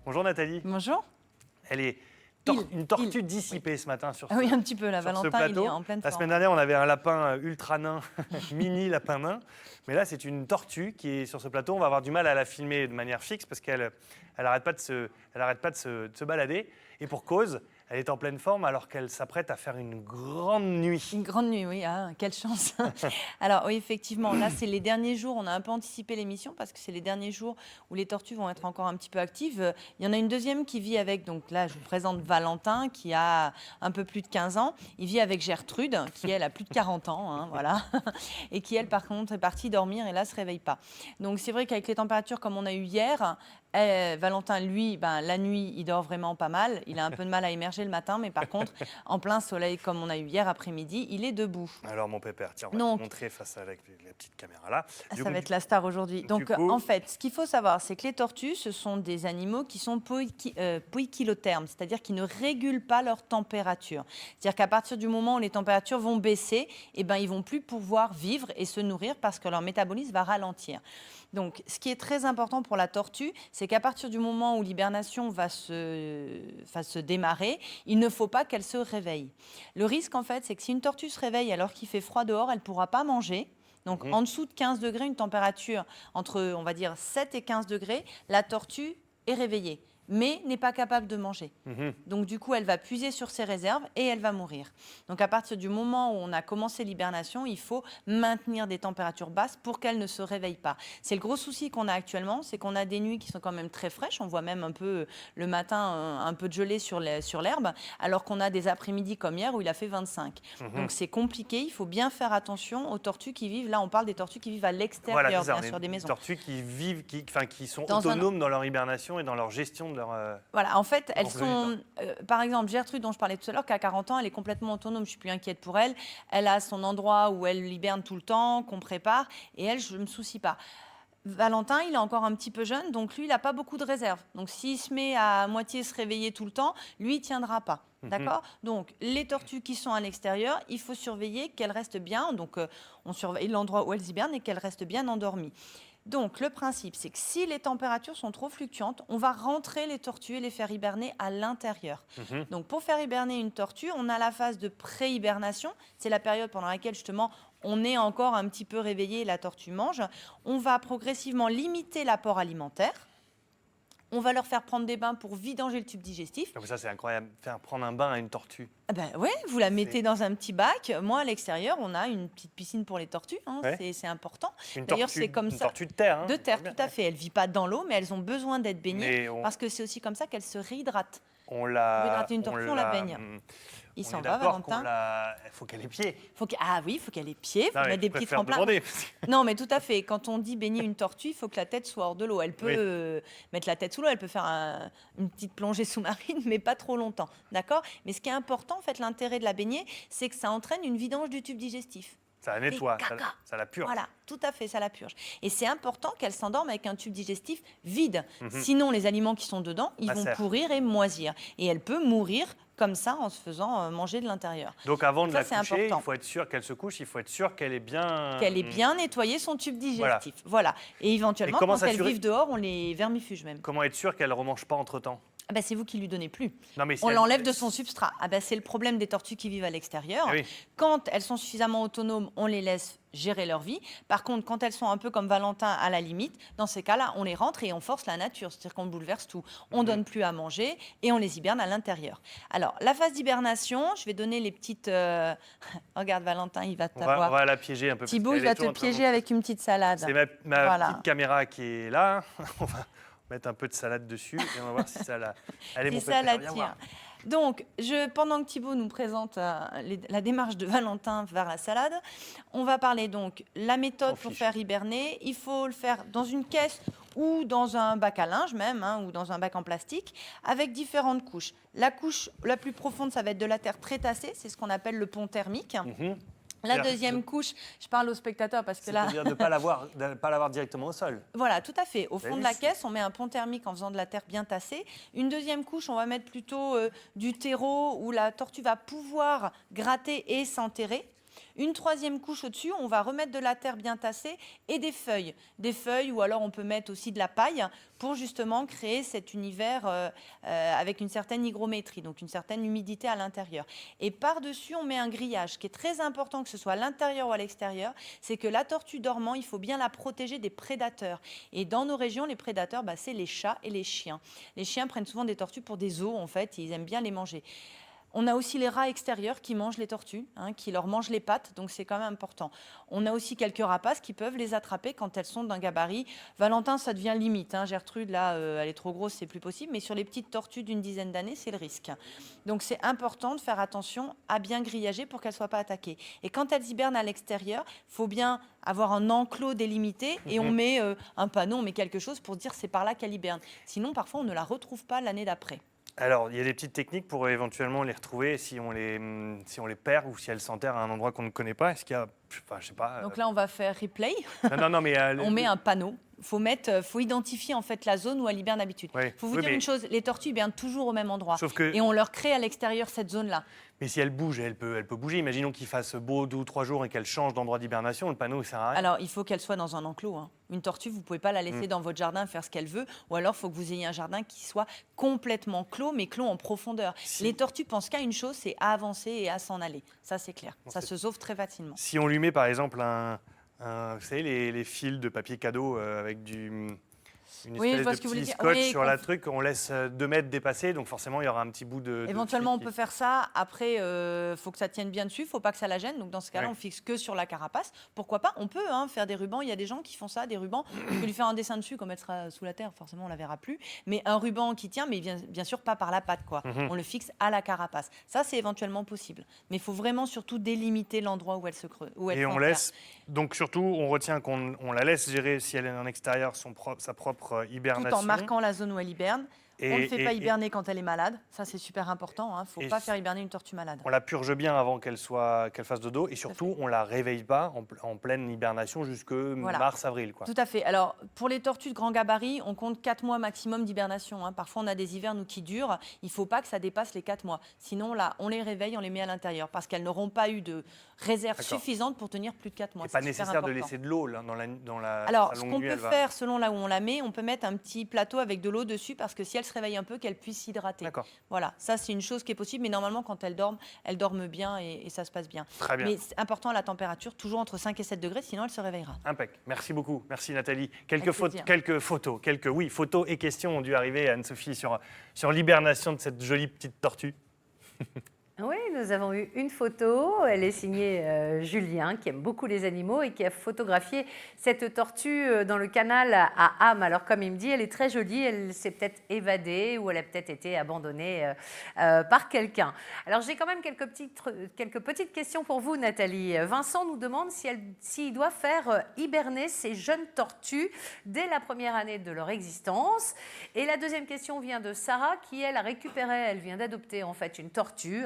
Bonjour Nathalie. Bonjour. Elle est une tortue dissipée ce matin sur ce, oui, un petit peu. La sur ce Valentin, il plateau. est en pleine La forme. semaine dernière, on avait un lapin ultra nain, mini lapin nain. Mais là, c'est une tortue qui est sur ce plateau. On va avoir du mal à la filmer de manière fixe parce qu'elle n'arrête pas de se balader. Et pour cause, elle est en pleine forme alors qu'elle s'apprête à faire une grande nuit. Une grande nuit, oui. Ah, quelle chance. Alors oui, effectivement, là, c'est les derniers jours. On a un peu anticipé l'émission parce que c'est les derniers jours où les tortues vont être encore un petit peu actives. Il y en a une deuxième qui vit avec, donc là, je vous présente Valentin, qui a un peu plus de 15 ans. Il vit avec Gertrude, qui, elle, a plus de 40 ans, hein, voilà. Et qui, elle, par contre, est partie dormir et là, se réveille pas. Donc c'est vrai qu'avec les températures comme on a eu hier, Valentin, lui, la nuit, il dort vraiment pas mal. Il a un peu de mal à émerger le matin, mais par contre, en plein soleil, comme on a eu hier après-midi, il est debout. Alors mon pépère, tiens, on va te montrer face à la petite caméra là. Ça va être la star aujourd'hui. Donc en fait, ce qu'il faut savoir, c'est que les tortues, ce sont des animaux qui sont poikilothermes, c'est-à-dire qui ne régulent pas leur température. C'est-à-dire qu'à partir du moment où les températures vont baisser, ils ne vont plus pouvoir vivre et se nourrir parce que leur métabolisme va ralentir. Donc, ce qui est très important pour la tortue, c'est qu'à partir du moment où l'hibernation va se démarrer, il ne faut pas qu'elle se réveille. Le risque, en fait, c'est que si une tortue se réveille alors qu'il fait froid dehors, elle ne pourra pas manger. Donc, en dessous de 15 degrés, une température entre, on va dire, 7 et 15 degrés, la tortue est réveillée, mais n'est pas capable de manger. Donc, du coup, elle va puiser sur ses réserves et elle va mourir. Donc, à partir du moment où on a commencé l'hibernation, il faut maintenir des températures basses pour qu'elle ne se réveille pas. C'est le gros souci qu'on a actuellement, c'est qu'on a des nuits qui sont quand même très fraîches. On voit même un peu le matin un peu de gelée sur l'herbe, alors qu'on a des après-midi comme hier où il a fait 25. Donc, c'est compliqué. Il faut bien faire attention aux tortues qui vivent. Là, on parle des tortues qui vivent à l'extérieur, bien sûr, des maisons. Des tortues qui vivent, qui sont autonomes dans leur hibernation et dans leur gestion de leur... Voilà, en fait, elles sont... par exemple, Gertrude, dont je parlais tout à l'heure, qui a 40 ans, elle est complètement autonome, je ne suis plus inquiète pour elle. Elle a son endroit où elle hiberne tout le temps, qu'on prépare, et elle, je ne me soucie pas. Valentin, il est encore un petit peu jeune, donc lui, il n'a pas beaucoup de réserves. Donc, s'il se met à moitié se réveiller tout le temps, lui, il ne tiendra pas. D'accord ? Donc, les tortues qui sont à l'extérieur, il faut surveiller qu'elles restent bien. Donc, on surveille l'endroit où elles hibernent et qu'elles restent bien endormies. Donc, le principe, c'est que si les températures sont trop fluctuantes, on va rentrer les tortues et les faire hiberner à l'intérieur. Donc, pour faire hiberner une tortue, on a la phase de pré-hibernation. C'est la période pendant laquelle, justement, on est encore un petit peu réveillé et la tortue mange. On va progressivement limiter l'apport alimentaire. On va leur faire prendre des bains pour vidanger le tube digestif. Donc ça, c'est incroyable, faire prendre un bain à une tortue. Oui, vous la mettez dans un petit bac. Moi, à l'extérieur, on a une petite piscine pour les tortues. C'est important. D'ailleurs, c'est comme ça. Une tortue de terre. De terre, tout à fait. Elles ne vivent pas dans l'eau, mais elles ont besoin d'être baignées parce que c'est aussi comme ça qu'elles se réhydratent. Pour hydrater une tortue, on la baigne. Il s'en va, Valentin. Il faut qu'elle ait pied. Ah oui, il faut qu'elle ait pied. Il faut mettre des petits tremplins. Non, mais tout à fait. Quand on dit baigner une tortue, il faut que la tête soit hors de l'eau. Elle peut mettre la tête sous l'eau, elle peut faire une petite plongée sous-marine, mais pas trop longtemps. D'accord ? Mais ce qui est important, en fait, l'intérêt de la baignée, c'est que ça entraîne une vidange du tube digestif. Ça la nettoie, ça la purge. Voilà, tout à fait, ça la purge. Et c'est important qu'elle s'endorme avec un tube digestif vide. Sinon, les aliments qui sont dedans, ils vont pourrir et moisir. Et elle peut mourir comme ça en se faisant manger de l'intérieur. Donc avant de la coucher, il faut être sûr qu'elle se couche, il faut être sûr qu'elle ait bien... Qu'elle ait bien nettoyé son tube digestif. Voilà. Et éventuellement, quand elles vivent dehors, on les vermifuge même. Comment être sûr qu'elle ne remange pas entre-temps ? C'est vous qui lui donnez plus. Non, mais on l'enlève de son substrat. C'est le problème des tortues qui vivent à l'extérieur. Quand elles sont suffisamment autonomes, on les laisse gérer leur vie. Par contre, quand elles sont un peu comme Valentin à la limite, dans ces cas-là, on les rentre et on force la nature. C'est-à-dire qu'on bouleverse tout. On ne donne plus à manger et on les hiberne à l'intérieur. Alors, la phase d'hibernation, je vais donner les petites... Regarde, Valentin, il va t'avoir. On va la piéger un peu. Thibaut, il va te piéger avec une petite salade. C'est ma petite caméra qui est là. On va mettre un peu de salade dessus et on va voir si ça la... Allez, mon pépère, viens voir. Donc, pendant que Thibaut nous présente la démarche de Valentin vers la salade, on va parler donc la méthode pour faire hiberner. Il faut le faire dans une caisse ou dans un bac à linge même, ou dans un bac en plastique, avec différentes couches. La couche la plus profonde, ça va être de la terre très tassée, c'est ce qu'on appelle le pont thermique. La deuxième couche, je parle aux spectateurs parce que là... C'est-à-dire de ne pas l'avoir directement au sol. Voilà, tout à fait. Au fond de la caisse, on met un pont thermique en faisant de la terre bien tassée. Une deuxième couche, on va mettre plutôt du terreau où la tortue va pouvoir gratter et s'enterrer. Une troisième couche au-dessus, on va remettre de la terre bien tassée et des feuilles. Des feuilles ou alors on peut mettre aussi de la paille pour justement créer cet univers avec une certaine hygrométrie, donc une certaine humidité à l'intérieur. Et par-dessus, on met un grillage qui est très important, que ce soit à l'intérieur ou à l'extérieur. C'est que la tortue dormant, il faut bien la protéger des prédateurs. Et dans nos régions, les prédateurs, c'est les chats et les chiens. Les chiens prennent souvent des tortues pour des os, en fait, et ils aiment bien les manger. On a aussi les rats extérieurs qui mangent les tortues, qui leur mangent les pattes, donc c'est quand même important. On a aussi quelques rapaces qui peuvent les attraper quand elles sont d'un gabarit. Valentin, ça devient limite. Gertrude, là, elle est trop grosse, c'est plus possible. Mais sur les petites tortues d'une dizaine d'années, c'est le risque. Donc c'est important de faire attention à bien grillager pour qu'elles ne soient pas attaquées. Et quand elles hibernent à l'extérieur, il faut bien avoir un enclos délimité et on met un panneau, on met quelque chose pour dire c'est par là qu'elle hiberne. Sinon, parfois, on ne la retrouve pas l'année d'après. Alors, il y a des petites techniques pour éventuellement les retrouver si on les perd ou si elles s'enterrent à un endroit qu'on ne connaît pas. Est-ce qu'il y a, je sais pas. Donc là, on va faire replay. Non, mais on met un panneau. Faut identifier en fait la zone où elle hiberne d'habitude. Il faut vous dire une chose, les tortues hibernent toujours au même endroit. Et on leur crée à l'extérieur cette zone-là. Mais si elle bouge, elle peut bouger. Imaginons qu'il fasse beau 2 ou 3 jours et qu'elle change d'endroit d'hibernation, le panneau ne sert à rien. Alors, il faut qu'elle soit dans un enclos. Une tortue, vous ne pouvez pas la laisser dans votre jardin faire ce qu'elle veut. Ou alors, il faut que vous ayez un jardin qui soit complètement clos, mais clos en profondeur. Les tortues pensent qu'à une chose, c'est à avancer et à s'en aller. Ça, c'est clair. Ça se sauve très facilement. Si on lui met, par exemple, vous savez, les fils de papier cadeau avec une espèce de petit scotch sur la truc, on laisse 2 mètres dépasser, donc forcément il y aura un petit bout de... Éventuellement on peut faire ça, après il faut que ça tienne bien dessus, il ne faut pas que ça la gêne, donc dans ce cas-là on fixe que sur la carapace. Pourquoi pas, on peut faire des rubans, il y a des gens qui font ça, des rubans, on peut lui faire un dessin dessus, comme elle sera sous la terre, forcément on ne la verra plus, mais un ruban qui tient, mais bien sûr pas par la patte, quoi. On le fixe à la carapace. Ça c'est éventuellement possible, mais il faut vraiment surtout délimiter l'endroit où elle se creuse. Et on laisse, donc surtout on retient qu'on la laisse gérer, si elle est en extérieur, sa propre hibernation. Tout en marquant la zone où elle hiberne. On ne fait pas hiberner quand elle est malade. Ça, c'est super important. Il ne faut pas faire hiberner une tortue malade. On la purge bien avant qu'elle fasse dodo. Et surtout, on ne la réveille pas en pleine hibernation jusque mars-avril. Tout à fait. Alors, pour les tortues de grand gabarit, on compte 4 mois maximum d'hibernation. Parfois, on a des hivers qui durent. Il ne faut pas que ça dépasse les 4 mois. Sinon, là, on les réveille, on les met à l'intérieur. Parce qu'elles n'auront pas eu de réserve suffisante pour tenir plus de 4 mois. C'est pas nécessaire de laisser de l'eau dans la Alors, ce qu'on peut faire, selon là où on la met, on peut mettre un petit plateau avec de l'eau dessus. Parce que si elle se réveille un peu, qu'elle puisse s'hydrater. Voilà, ça c'est une chose qui est possible, mais normalement quand elles dorment bien et ça se passe bien. Très bien. Mais c'est important la température, toujours entre 5 et 7 degrés, sinon elle se réveillera. Impec. Merci beaucoup. Merci Nathalie. Quelques photos et questions ont dû arriver à Anne-Sophie sur l'hibernation de cette jolie petite tortue. Oui, nous avons eu une photo. Elle est signée Julien, qui aime beaucoup les animaux et qui a photographié cette tortue dans le canal à Ham. Alors, comme il me dit, elle est très jolie. Elle s'est peut-être évadée ou elle a peut-être été abandonnée par quelqu'un. Alors, j'ai quand même quelques petites questions pour vous, Nathalie. Vincent nous demande s'il doit faire hiberner ces jeunes tortues dès la première année de leur existence. Et la deuxième question vient de Sarah, qui, elle vient d'adopter en fait une tortue,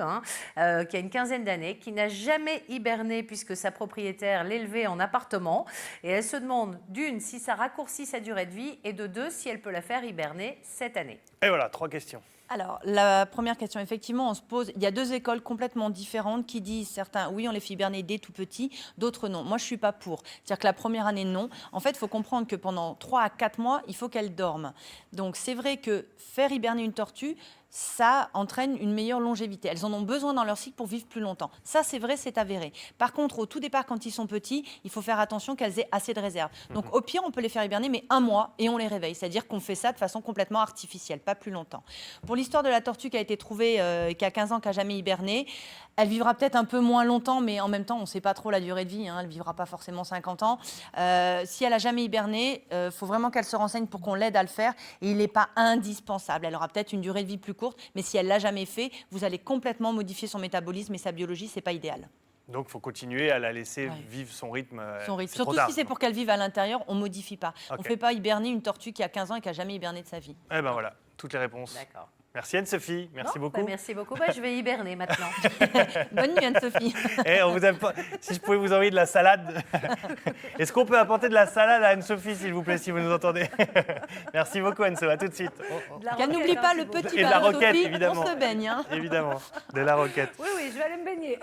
qui a une quinzaine d'années, qui n'a jamais hiberné puisque sa propriétaire l'élevait en appartement. Et elle se demande d'une, si ça raccourcit sa durée de vie, et de 2, si elle peut la faire hiberner cette année. Et voilà, 3 questions. Alors, la première question, effectivement, on se pose, il y a 2 écoles complètement différentes qui disent, certains, oui, on les fait hiberner dès tout petit, d'autres non. Moi, je ne suis pas pour. C'est-à-dire que la première année, non. En fait, il faut comprendre que pendant 3 à 4 mois, il faut qu'elle dorme. Donc, c'est vrai que faire hiberner une tortue, ça entraîne une meilleure longévité. Elles en ont besoin dans leur cycle pour vivre plus longtemps. Ça, c'est vrai, c'est avéré. Par contre, au tout départ, quand ils sont petits, il faut faire attention qu'elles aient assez de réserve. Donc, au pire, on peut les faire hiberner, mais 1 mois, et on les réveille. C'est-à-dire qu'on fait ça de façon complètement artificielle, pas plus longtemps. Pour l'histoire de la tortue qui a été trouvée, qui a 15 ans, qui n'a jamais hiberné, elle vivra peut-être un peu moins longtemps, mais en même temps, on ne sait pas trop la durée de vie. Elle ne vivra pas forcément 50 ans. Si elle n'a jamais hiberné, il faut vraiment qu'elle se renseigne pour qu'on l'aide à le faire. Et il n'est pas indispensable. Elle aura peut-être une durée de vie plus courte, mais si elle ne l'a jamais fait, vous allez complètement modifier son métabolisme et sa biologie, ce n'est pas idéal. Donc, il faut continuer à la laisser vivre son rythme. Surtout si c'est pour qu'elle vive à l'intérieur, on ne modifie pas. On ne fait pas hiberner une tortue qui a 15 ans et qui n'a jamais hiberné de sa vie. Eh bien voilà, toutes les réponses. D'accord. Merci Anne-Sophie, merci beaucoup. Merci beaucoup, je vais hiberner maintenant. Bonne nuit Anne-Sophie. Si je pouvais vous envoyer de la salade. Est-ce qu'on peut apporter de la salade à Anne-Sophie, s'il vous plaît, si vous nous entendez? Merci beaucoup Anne-Sophie, à tout de suite. Qu'elle n'oublie pas le petit bain. Et de la roquette, évidemment. On se baigne. Évidemment, de la roquette. Oui, je vais aller me baigner.